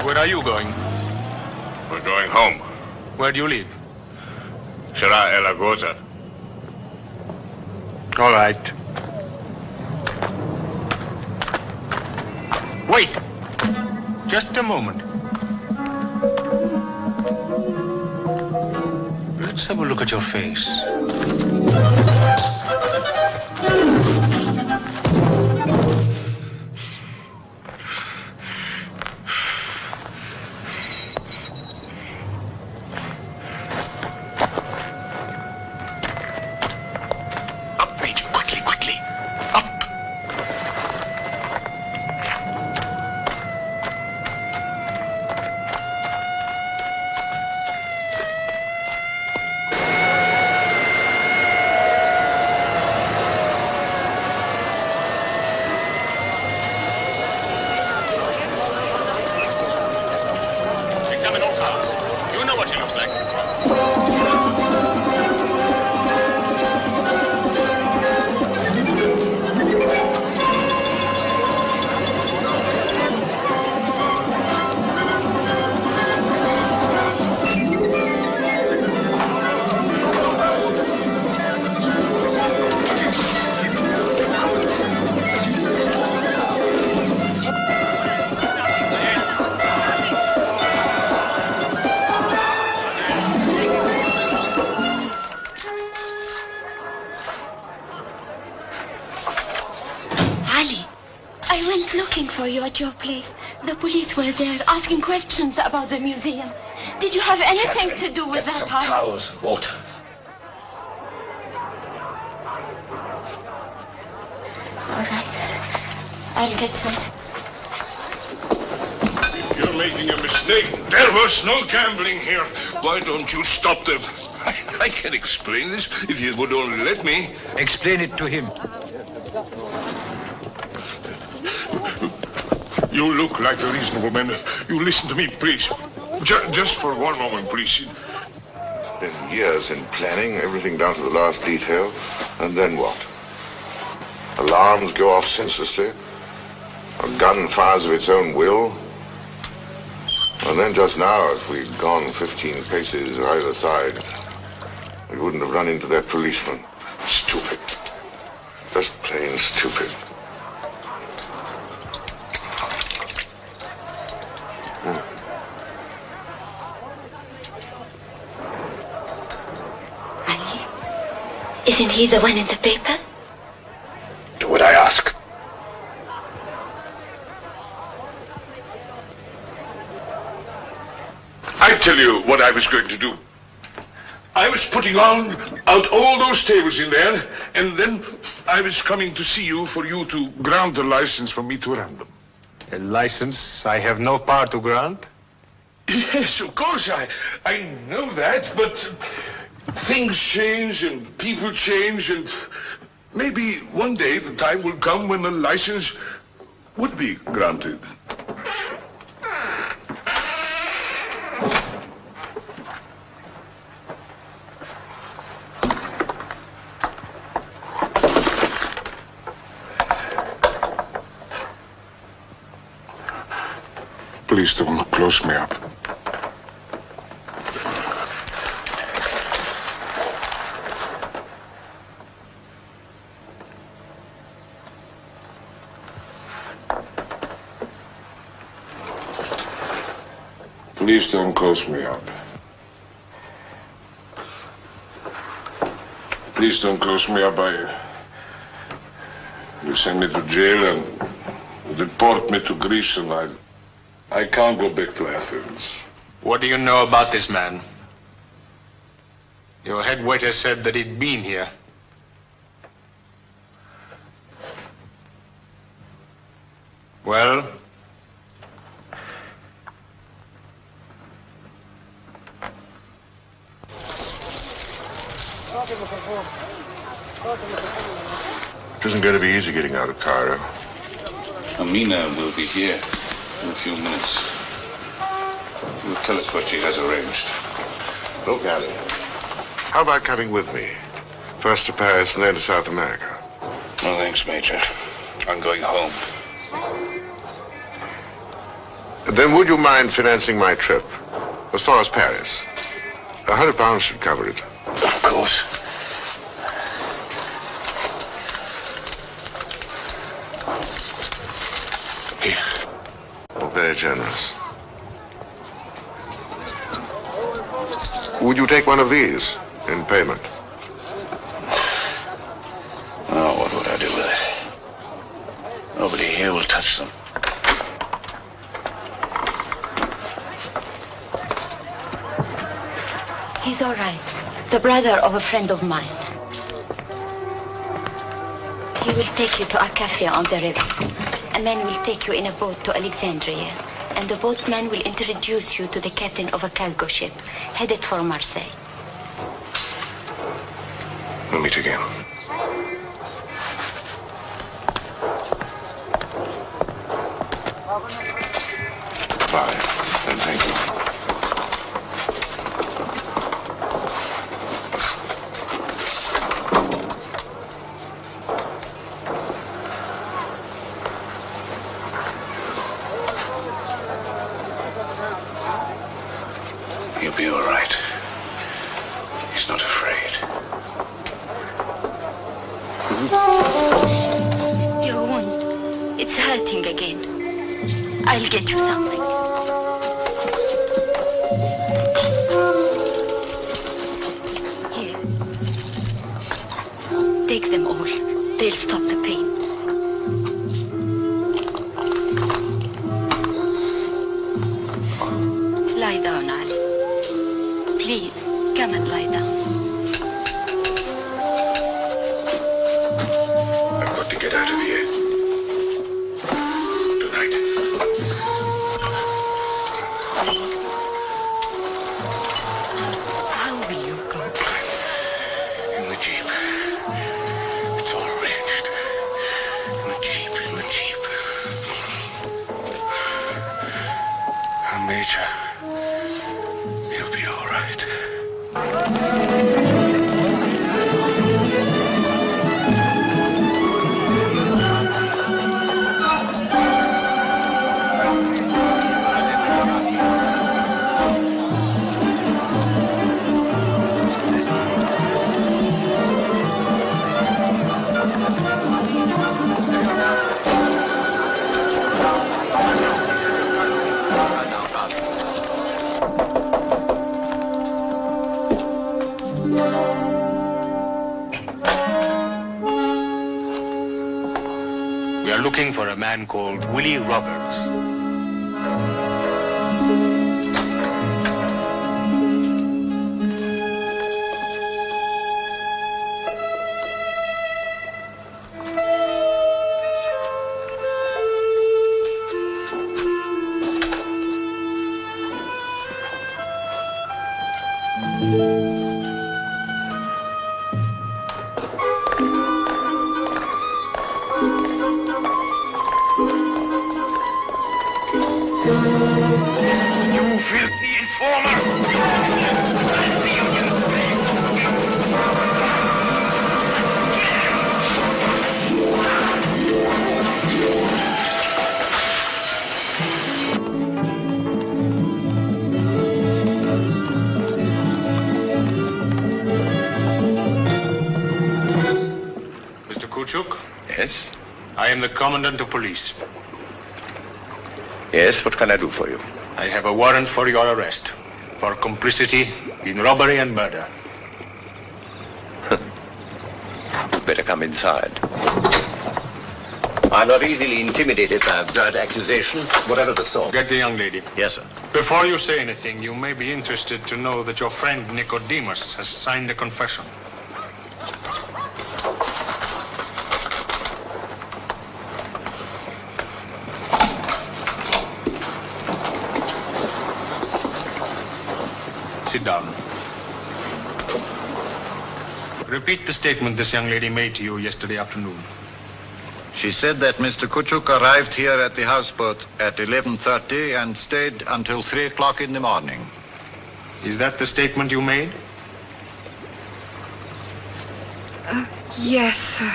Where are you going? We're going home. Where do you live? Shara El Agoza. All right. Wait! Just a moment. Let's have a look at your face. For you at your place. The police were there asking questions about the museum. Did you have anything to do with that? Some towels, water. All right. I'll get that. You're making a mistake. There was no gambling here. Why don't you stop them? I can explain this if you would only let me. Explain it to him. You look like a reasonable man. You listen to me, please. Just for one moment, please. Been years in planning, everything down to the last detail. And then what? Alarms go off senselessly. A gun fires of its own will. And then just now, if we'd gone 15 paces either side, we wouldn't have run into that policeman. Stupid. Just plain stupid. Isn't he the one in the paper? Do what I ask. I tell you what I was going to do. I was putting out all those tables in there, and then I was coming to see you for you to grant a license for me to run them. A license I have no power to grant? Yes, of course, I know that, but things change and people change and Maybe one day the time will come when a license would be granted. Please don't close me up. Please don't close me up. Please don't close me up. You send me to jail and deport me to Greece, and I can't go back to Athens. What do you know about this man? Your head waiter said that he'd been here. Well? It isn't going to be easy getting out of Cairo. Amina will be here in a few minutes. She'll tell us what she has arranged. Look, Ali, how about coming with me? First to Paris and then to South America. No thanks, Major. I'm going home. Then would you mind financing my trip? As far as Paris. £100 should cover it. Of course. Here. Oh, very generous. Would you take one of these in payment? Oh, what would I do with it? Nobody here will touch them. He's all right. The brother of a friend of mine. He will take you to a cafe on the river. A man will take you in a boat to Alexandria, and the boatman will introduce you to the captain of a cargo ship headed for Marseille. We'll meet again. Bye, and thank you. He'll be all right. He's not afraid. Your wound, it's hurting again. I'll get you something. Here. Take them all. They'll stop the pain. Lie down, Ali. Please, come and lie down. I've got to get out of here. Tonight. How will you go? In the Jeep. It's all arranged. In the Jeep, in the Jeep. Major, he'll be all right. We are looking for a man called Willie Roberts. informer! Mr. Kuchuk? Yes? I am the Commandant of Police. Yes, what can I do for you? I have a warrant for your arrest for complicity in robbery and murder. Better come inside. I'm not easily intimidated by absurd accusations, whatever the sort. Get the young lady. Yes, sir. Before you say anything, you may be interested to know that your friend Nicodemus has signed a confession. Sit down. Repeat the statement this young lady made to you yesterday afternoon. She said that Mr. Kuchuk arrived here at the houseboat at 11:30 and stayed until 3 o'clock in the morning. Is that the statement you made? Yes, sir.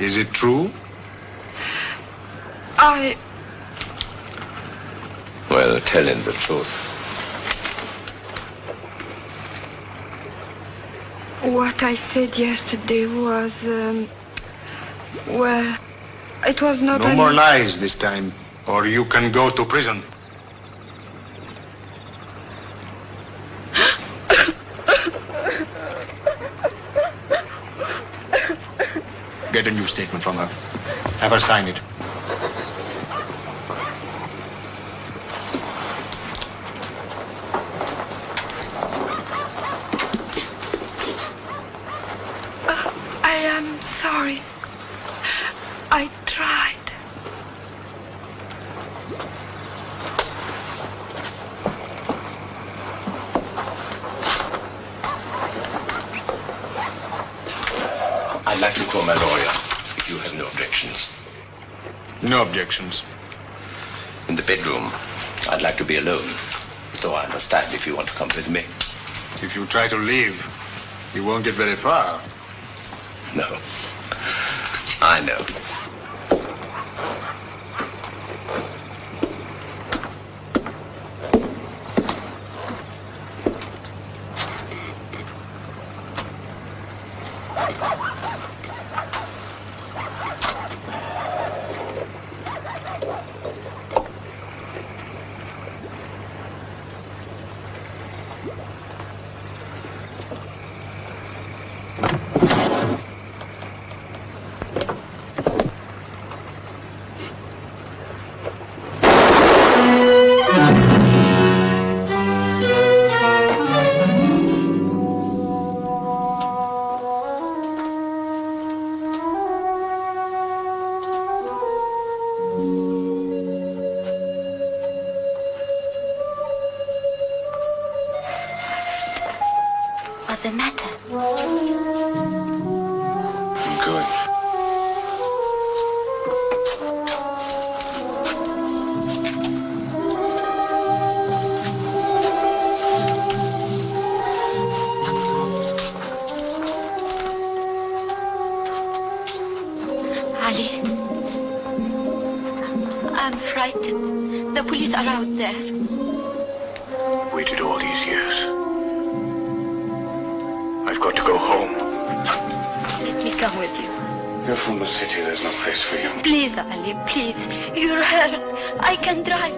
Is it true? Well, tell him the truth. What I said yesterday was, well, it was not... No more lies this time, or you can go to prison. Get a new statement from her. Have her sign it. I am sorry. I tried. I'd like to call my lawyer, if you have no objections. No objections. In the bedroom, I'd like to be alone. Though I understand if you want to come with me. If you try to leave, you won't get very far. No. I know. What's the matter? I'm going. Ali, I'm frightened. The police are out there. Waited all these years. I've got to go home. Let me come with you. You're from the city. There's no place for you. Please, Ali, please. You're hurt. I can drive.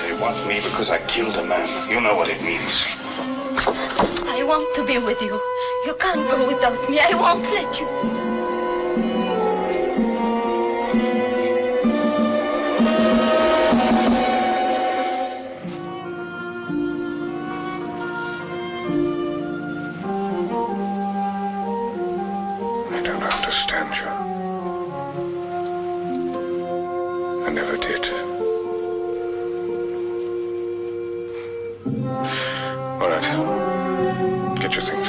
They want me because I killed a man. You know what it means. I want to be with you. You can't go without me. I won't let you. I don't understand you. I never did. All right. Get your things.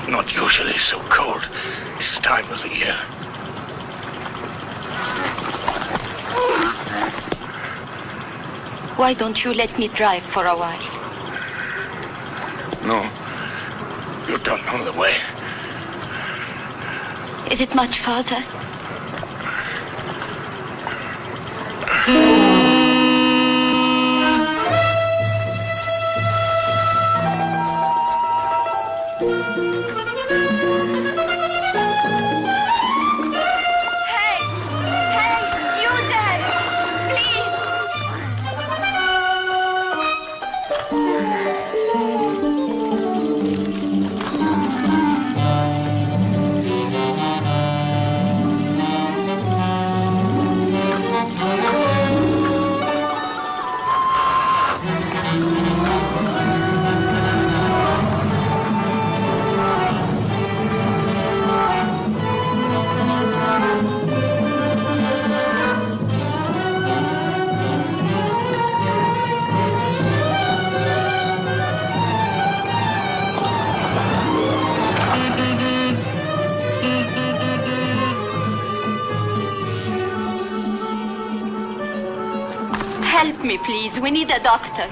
Not usually so cold this time of the year. Why don't you let me drive for a while? No, you don't know the way. Is it much farther? Help me, please. We need a doctor.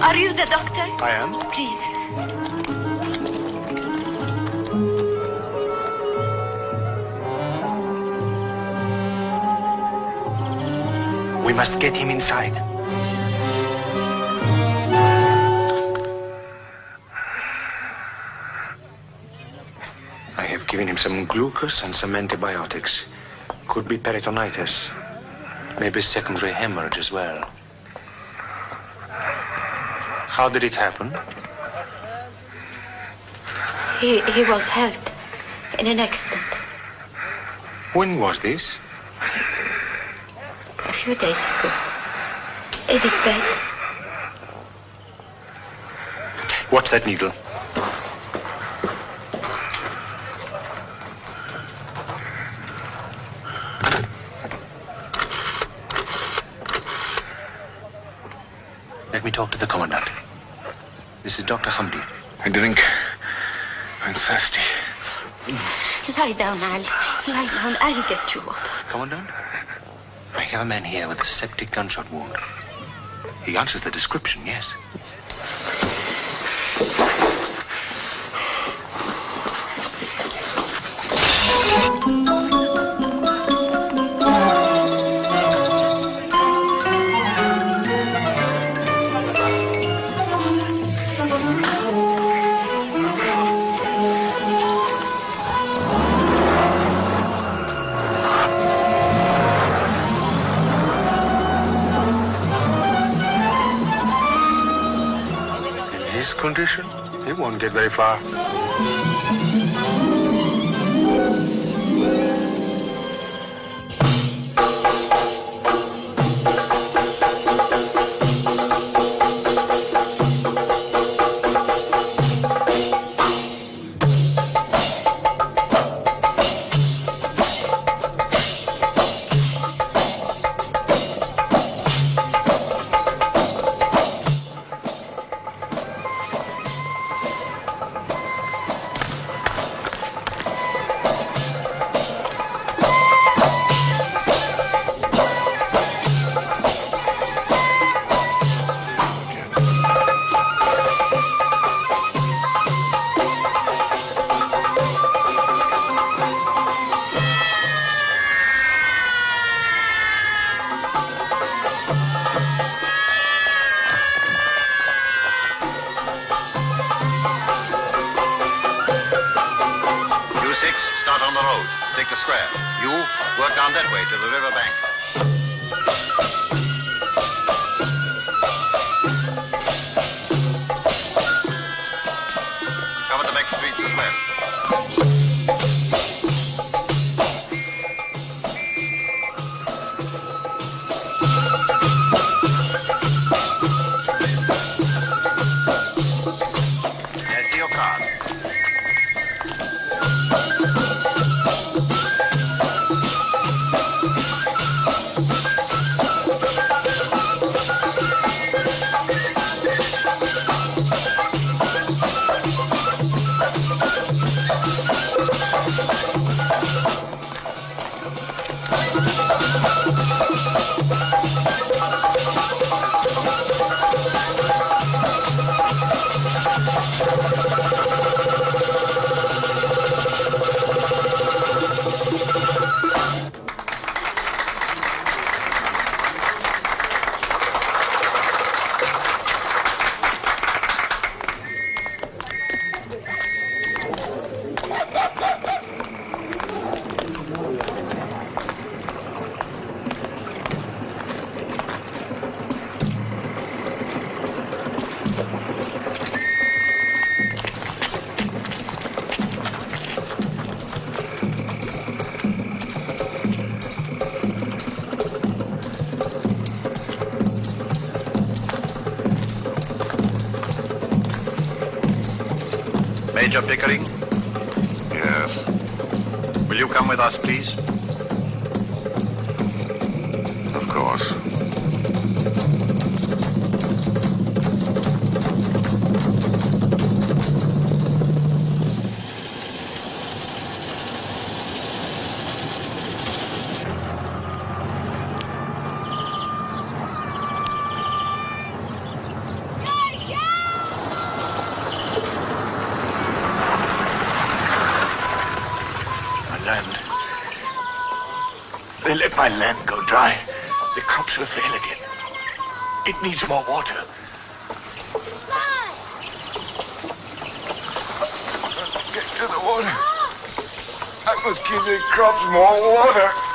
Are you the doctor? I am. Please. We must get him inside. I have given him some glucose and some antibiotics. Could be peritonitis. Maybe secondary hemorrhage as well. How did it happen? He was hurt in an accident. When was this? A few days ago. Is it bad? Watch that needle. Let me talk to the commandant. This is Dr. Hamdi. I drink. I'm thirsty. Lie down, Ali. Lie down. I'll get you water. Commandant? I have a man here with a septic gunshot wound. He answers the description, yes. Condition, he won't get very far. start on the road. Take the square. You work down that way to the river bank. Cover the back streets as well. There's your car. Major Pickering? Yes. Will you come with us, please? Of course. They let my land go dry. The crops will fail again. It needs more water. Get to the water. I must give the crops more water.